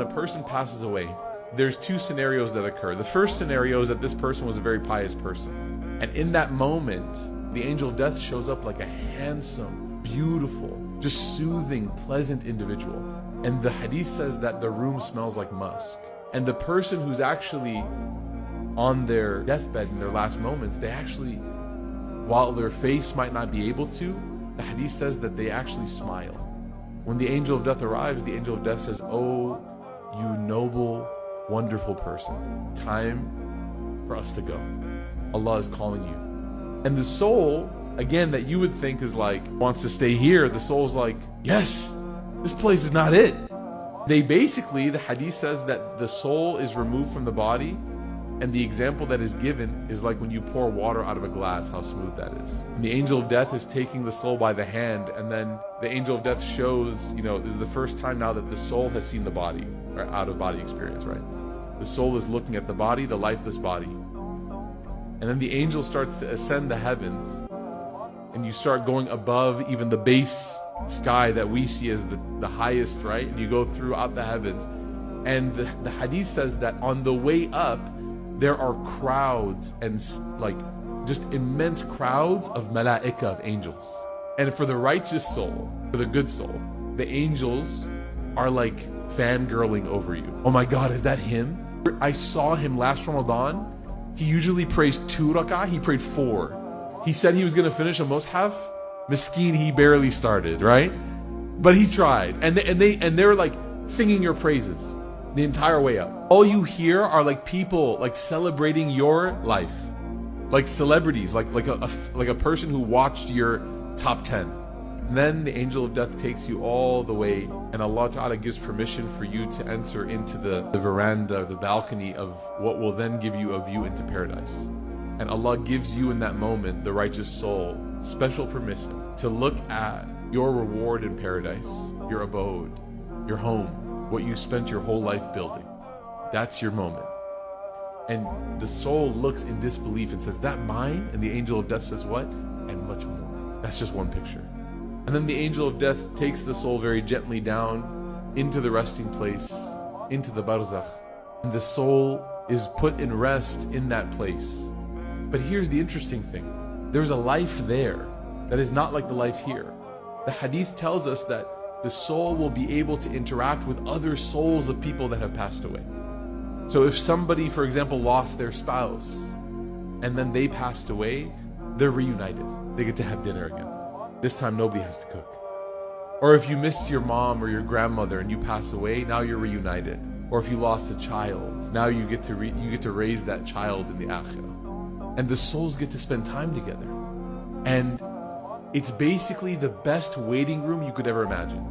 When a person passes away, there's two scenarios that occur. The first scenario is that this person was a very pious person. And in that moment, the angel of death shows up like a handsome, beautiful, just soothing, pleasant individual. And the hadith says that the room smells like musk. And the person who's actually on their deathbed in their last moments, they actually, while their face might not be able to, the hadith says that they actually smile. When the angel of death arrives, the angel of death says, "Oh, you noble, wonderful person, time for us to go. Allah is calling you." And the soul, again, that you would think is like, wants to stay here, the soul's like, yes, this place is not it. They basically, the hadith says that the soul is removed from the body, and the example that is given is like when you pour water out of a glass, how smooth that is. And the angel of death is taking the soul by the hand, and then the angel of death shows, this is the first time now that the soul has seen the body, or out-of-body experience, right? The soul is looking at the body, the lifeless body. And then the angel starts to ascend the heavens, and you start going above even the base sky that we see as the highest, right? And you go throughout the heavens. And the hadith says that on the way up, there are crowds and like just immense crowds of malaika, of angels. And for the righteous soul, for the good soul, the angels are like fangirling over you. Oh my God, is that him? I saw him last Ramadan. He usually prays 2 rak'ah, he prayed 4. He said he was gonna finish a mushaf. Miskeen, he barely started, right? But he tried. And they're like singing your praises the entire way up. All you hear are like people like celebrating your life, like celebrities, like a person who watched your top 10. And then the angel of death takes you all the way, and Allah Ta'ala gives permission for you to enter into the veranda, the balcony of what will then give you a view into paradise. And Allah gives you in that moment, the righteous soul, special permission to look at your reward in paradise, your abode, your home, what you spent your whole life building. That's your moment. And the soul looks in disbelief and says, "That mine?" And the angel of death says, "What?" And much more. That's just one picture. And then the angel of death takes the soul very gently down into the resting place, into the barzakh. And the soul is put in rest in that place. But here's the interesting thing. There's a life there that is not like the life here. The hadith tells us that the soul will be able to interact with other souls of people that have passed away. So if somebody, for example, lost their spouse and then they passed away, they're reunited. They get to have dinner again. This time nobody has to cook. Or if you missed your mom or your grandmother and you pass away, now you're reunited. Or if you lost a child, now you get to raise that child in the akhirah. And the souls get to spend time together. And it's basically the best waiting room you could ever imagine.